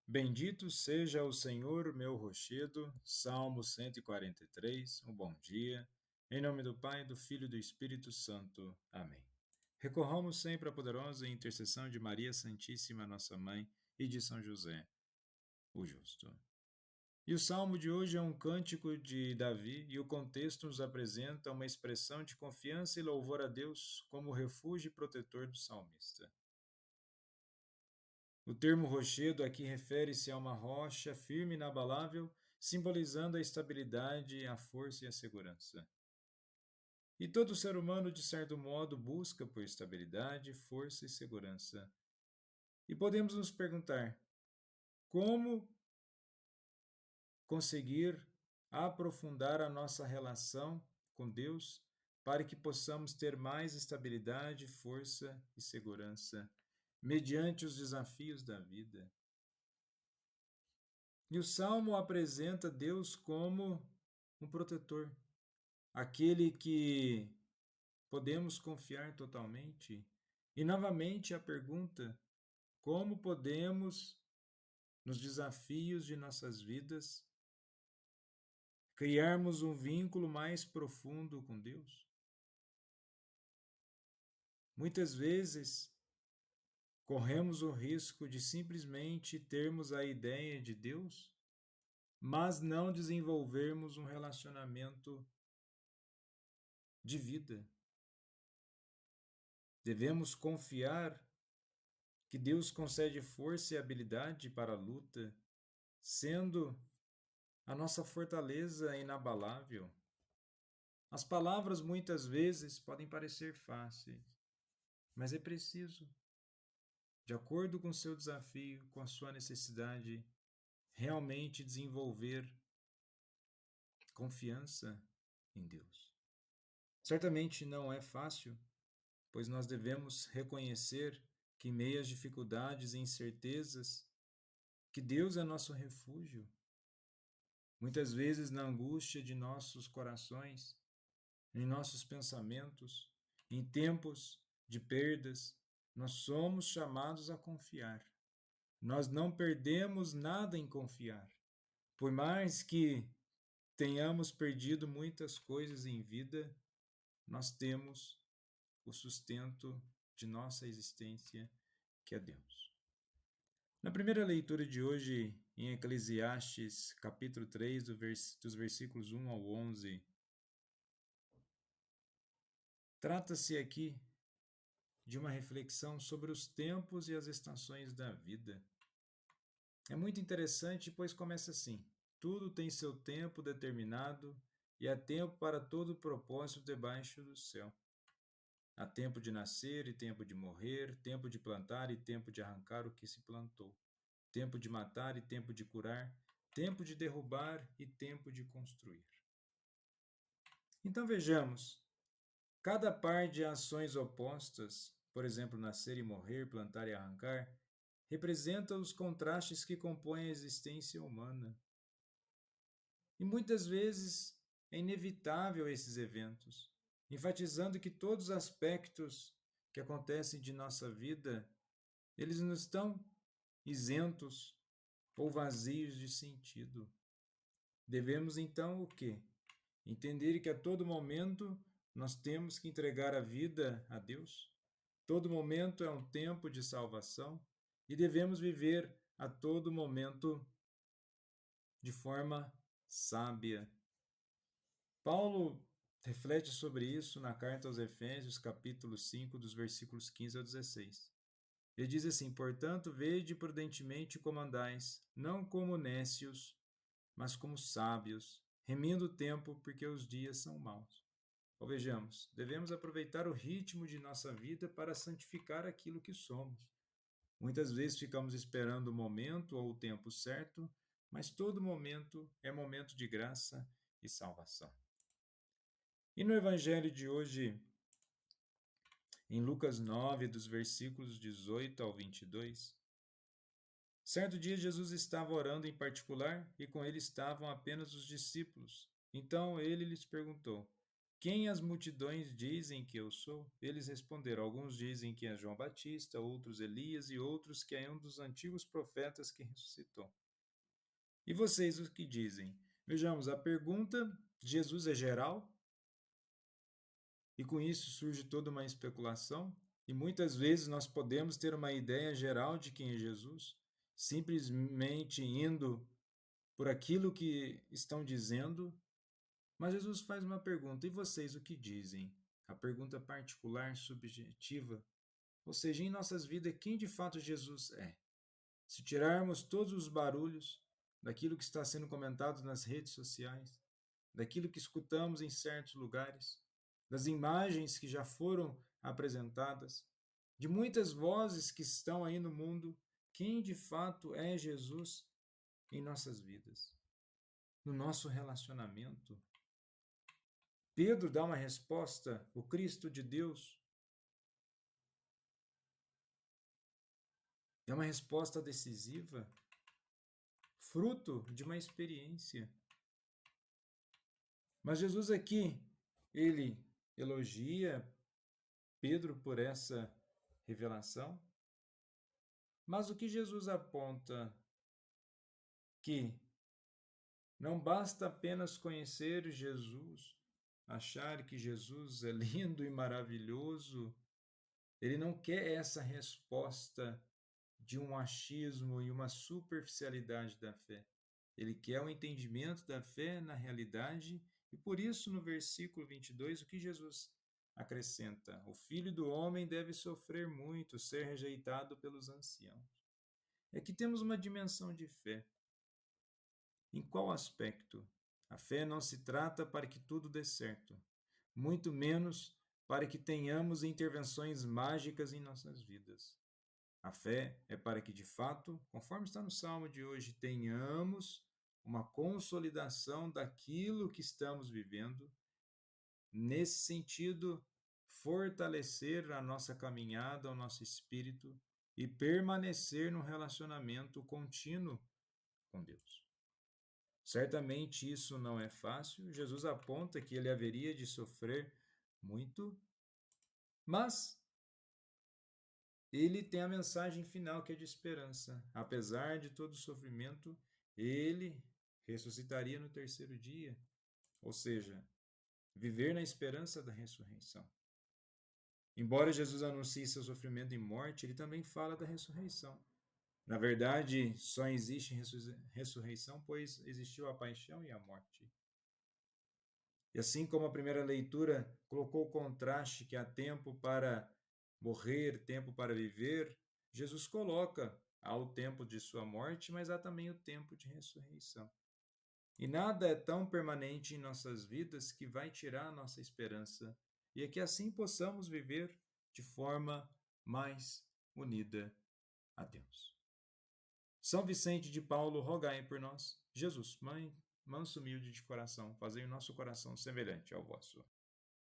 Bendito seja o Senhor, meu rochedo. Salmo 143. Um bom dia. Em nome do Pai, do Filho e do Espírito Santo. Amém. Recorramos sempre à poderosa intercessão de Maria Santíssima, nossa Mãe, e de São José, o Justo. E o salmo de hoje é um cântico de Davi, e o contexto nos apresenta uma expressão de confiança e louvor a Deus como refúgio e protetor do salmista. O termo rochedo aqui refere-se a uma rocha firme e inabalável, simbolizando a estabilidade, a força e a segurança. E todo ser humano, de certo modo, busca por estabilidade, força e segurança. E podemos nos perguntar: como conseguir aprofundar a nossa relação com Deus para que possamos ter mais estabilidade, força e segurança mediante os desafios da vida? E o Salmo apresenta Deus como um protetor, aquele que podemos confiar totalmente. E novamente a pergunta: como podemos, nos desafios de nossas vidas, criarmos um vínculo mais profundo com Deus? Muitas vezes corremos o risco de simplesmente termos a ideia de Deus, mas não desenvolvermos um relacionamento de vida. Devemos confiar que Deus concede força e habilidade para a luta, sendo a nossa fortaleza inabalável. As palavras muitas vezes podem parecer fáceis, mas é preciso, de acordo com o seu desafio, com a sua necessidade, realmente desenvolver confiança em Deus. Certamente não é fácil, pois nós devemos reconhecer que em meio às dificuldades e incertezas, que Deus é nosso refúgio. Muitas vezes, na angústia de nossos corações, em nossos pensamentos, em tempos de perdas, nós somos chamados a confiar. Nós não perdemos nada em confiar. Por mais que tenhamos perdido muitas coisas em vida, nós temos o sustento de nossa existência, que é Deus. Na primeira leitura de hoje, em Eclesiastes, capítulo 3, dos versículos 1 ao 11, trata-se aqui de uma reflexão sobre os tempos e as estações da vida. É muito interessante, pois começa assim: tudo tem seu tempo determinado e há tempo para todo propósito debaixo do céu. Há tempo de nascer e tempo de morrer, tempo de plantar e tempo de arrancar o que se plantou, tempo de matar e tempo de curar, tempo de derrubar e tempo de construir. Então vejamos, cada par de ações opostas, por exemplo, nascer e morrer, plantar e arrancar, representa os contrastes que compõem a existência humana. E muitas vezes é inevitável esses eventos, enfatizando que todos os aspectos que acontecem de nossa vida, eles não estão isentos ou vazios de sentido. Devemos então o quê? Entender que a todo momento nós temos que entregar a vida a Deus. Todo momento é um tempo de salvação e devemos viver a todo momento de forma sábia. Paulo reflete sobre isso na carta aos Efésios, capítulo 5, dos versículos 15 ao 16. Ele diz assim: portanto, vede prudentemente como andais, não como nécios, mas como sábios, remindo o tempo, porque os dias são maus. Ou vejamos, devemos aproveitar o ritmo de nossa vida para santificar aquilo que somos. Muitas vezes ficamos esperando o momento ou o tempo certo, mas todo momento é momento de graça e salvação. E no Evangelho de hoje, em Lucas 9, dos versículos 18 ao 22, certo dia Jesus estava orando em particular e com ele estavam apenas os discípulos. Então ele lhes perguntou: quem as multidões dizem que eu sou? Eles responderam: alguns dizem que é João Batista, outros Elias e outros que é um dos antigos profetas que ressuscitou. E vocês o que dizem? Vejamos, a pergunta de Jesus é geral e com isso surge toda uma especulação. E muitas vezes nós podemos ter uma ideia geral de quem é Jesus, simplesmente indo por aquilo que estão dizendo. Mas Jesus faz uma pergunta: e vocês o que dizem? A pergunta particular, subjetiva, ou seja, em nossas vidas, quem de fato Jesus é? Se tirarmos todos os barulhos daquilo que está sendo comentado nas redes sociais, daquilo que escutamos em certos lugares, das imagens que já foram apresentadas, de muitas vozes que estão aí no mundo, quem de fato é Jesus em nossas vidas, no nosso relacionamento? Pedro dá uma resposta, o Cristo de Deus. É uma resposta decisiva, fruto de uma experiência. Mas Jesus aqui, ele elogia Pedro por essa revelação. Mas o que Jesus aponta que não basta apenas conhecer Jesus, achar que Jesus é lindo e maravilhoso. Ele não quer essa resposta de um achismo e uma superficialidade da fé. Ele quer o entendimento da fé na realidade, e por isso, no versículo 22, o que Jesus acrescenta? O filho do homem deve sofrer muito, ser rejeitado pelos anciãos. Aqui temos uma dimensão de fé. Em qual aspecto? A fé não se trata para que tudo dê certo, muito menos para que tenhamos intervenções mágicas em nossas vidas. A fé é para que, de fato, conforme está no salmo de hoje, tenhamos uma consolidação daquilo que estamos vivendo. Nesse sentido, fortalecer a nossa caminhada, o nosso espírito e permanecer no relacionamento contínuo com Deus. Certamente isso não é fácil. Jesus aponta que ele haveria de sofrer muito, mas ele tem a mensagem final que é de esperança. Apesar de todo o sofrimento, ele ressuscitaria no terceiro dia, ou seja, viver na esperança da ressurreição. Embora Jesus anuncie seu sofrimento e morte, ele também fala da ressurreição. Na verdade, só existe ressurreição, pois existiu a paixão e a morte. E assim como a primeira leitura colocou o contraste que há tempo para morrer, tempo para viver, Jesus coloca há o tempo de sua morte, mas há também o tempo de ressurreição. E nada é tão permanente em nossas vidas que vai tirar a nossa esperança, e é que assim possamos viver de forma mais unida a Deus. São Vicente de Paulo, rogai por nós. Jesus, Mãe, manso humilde de coração, fazei o nosso coração semelhante ao vosso.